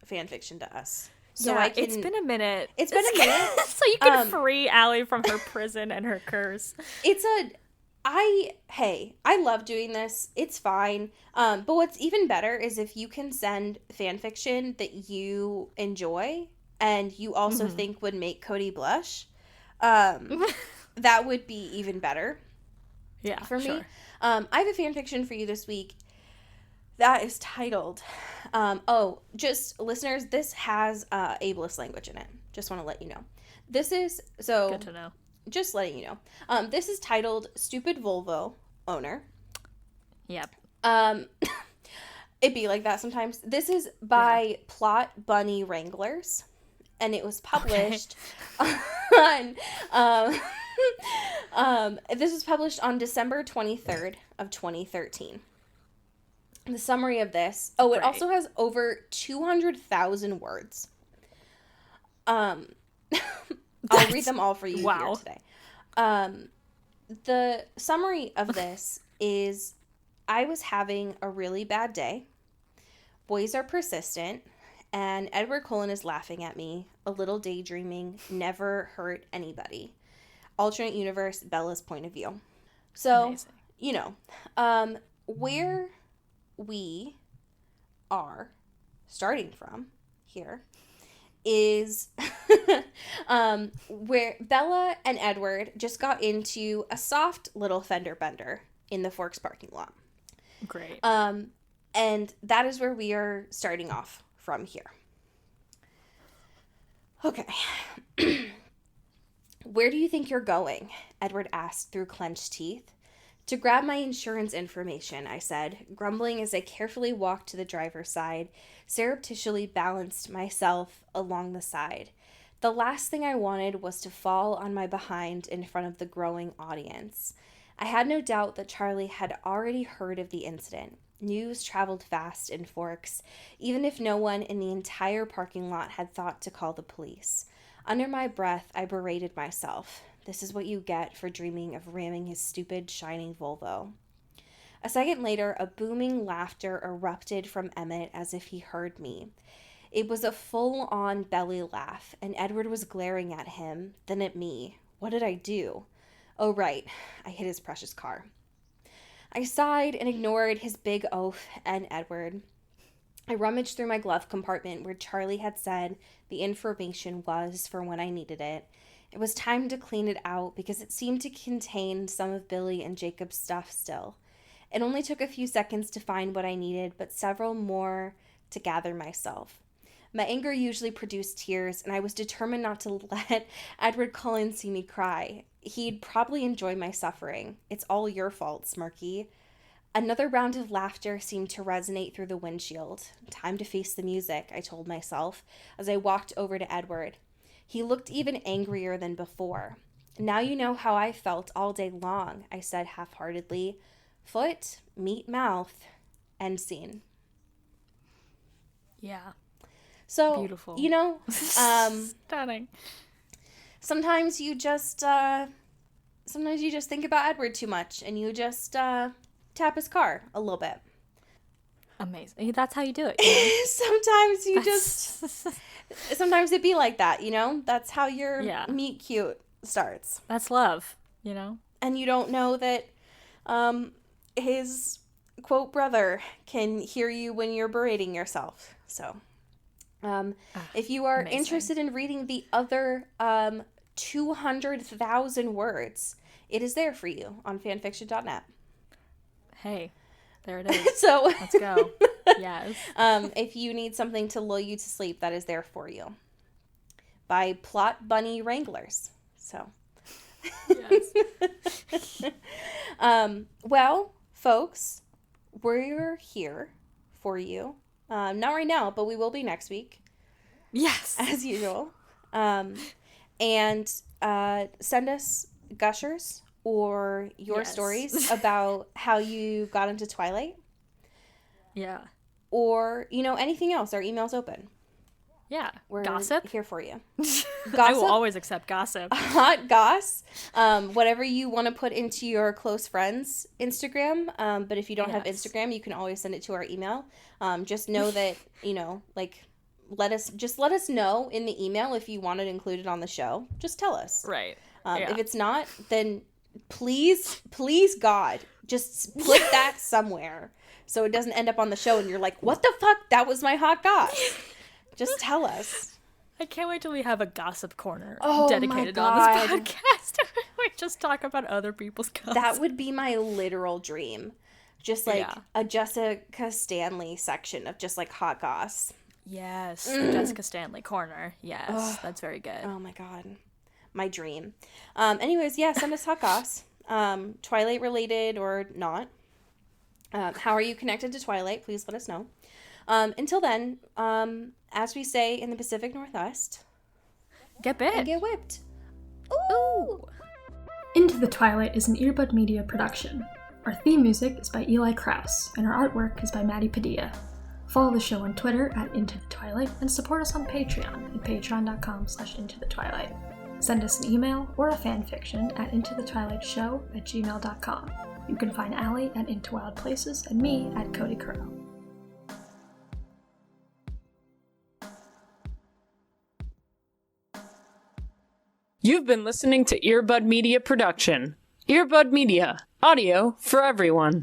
fan fiction to us. So yeah, I can. it's been a minute. It's been a minute. So you can free Allie from her prison and her curse. I love doing this. It's fine. But what's even better is if you can send fan fiction that you enjoy and you also think would make Cody blush. That would be even better. Yeah, For me. sure. I have a fan fiction for you this week that is titled, just listeners, this has ableist language in it. Just want to let you know. This is, so, Good to know. just letting you know. This is titled Stupid Volvo Owner. Yep. It be like that sometimes. This is by Plot Bunny Wranglers, and it was published on, this was published on December 23rd of 2013. The summary of this, it Right. also has over 200,000 words. I'll read them all for you Wow. here today. The summary of this is, I was having a really bad day. Boys are persistent, and Edward Cullen is laughing at me. A little daydreaming, never hurt anybody. Alternate universe, Bella's point of view. So, Amazing. you know, where we are starting from here is where Bella and Edward just got into a soft little fender bender in the Forks parking lot. Great. And that is where we are starting off from here. Okay. Where do you think you're going? Edward asked through clenched teeth. To grab my insurance information, I said, grumbling as I carefully walked to the driver's side, surreptitiously balanced myself along the side. The last thing I wanted was to fall on my behind in front of the growing audience. I had no doubt that Charlie had already heard of the incident. News traveled fast in Forks, even if no one in the entire parking lot had thought to call the police. Under my breath, I berated myself. This is what you get for dreaming of ramming his stupid, shining Volvo. A second later, a booming laughter erupted from Emmett as if he heard me. It was a full-on belly laugh, and Edward was glaring at him, then at me. What did I do? Oh, right. I hit his precious car. I sighed and ignored his big oaf and Edward. I rummaged through my glove compartment where Charlie had said the information was for when I needed it. It was time to clean it out because it seemed to contain some of Billy and Jacob's stuff still. It only took a few seconds to find what I needed, but several more to gather myself. My anger usually produced tears, and I was determined not to let Edward Cullen see me cry. He'd probably enjoy my suffering. It's all your fault, Smarky. Another round of laughter seemed to resonate through the windshield. Time to face the music, I told myself, as I walked over to Edward. He looked even angrier than before. Now you know how I felt all day long, I said half-heartedly. Foot, meet mouth, end scene. Yeah. So, beautiful. Stunning. Sometimes you just think about Edward too much, and you just tap his car a little bit. Amazing. That's how you do it. Sometimes it be like that, That's how your meet cute starts. That's love, And you don't know that his quote brother can hear you when you're berating yourself. So, if you are interested in reading the other 200,000 words, it is there for you on fanfiction.net. Hey, there it is. So let's go. Yes. If you need something to lull you to sleep, that is there for you. By Plot Bunny Wranglers. So. Yes. Well, folks, we're here for you. Not right now, but we will be next week. Yes. As usual. And send us gushers or your stories about how you got into Twilight. Yeah. Or, anything else. Our email's open. Yeah. We're gossip. here for you. Gossip? I will always accept gossip. Hot goss. Whatever you want to put into your close friends' Instagram. But if you don't have Instagram, you can always send it to our email. Just know that, let us know in the email if you want it included on the show. Just tell us. Right. If it's not, then please God, just put that somewhere so it doesn't end up on the show and you're like, what the fuck? That was my hot goss. Just tell us. I can't wait till we have a gossip corner dedicated on this podcast. We just talk about other people's gossip. That would be my literal dream. Just like a Jessica Stanley section of just like hot goss. Yes, the Jessica Stanley corner. Yes, that's very good. Oh my god. My dream. Anyways, send us hot goss. Twilight related or not. How are you connected to Twilight? Please let us know. Until then, as we say in the Pacific Northwest, get bit and get whipped. Ooh. Into the Twilight is an Earbud Media production. Our theme music is by Eli Krause, and our artwork is by Maddie Padilla. Follow the show on Twitter at Into the Twilight, and support us on Patreon at patreon.com/intothetwilight. Send us an email or a fanfiction at intothetwilightshow@gmail.com. You can find Allie at Into Wild Places and me at Cody Crow. You've been listening to Earbud Media Production. Earbud Media, audio for everyone.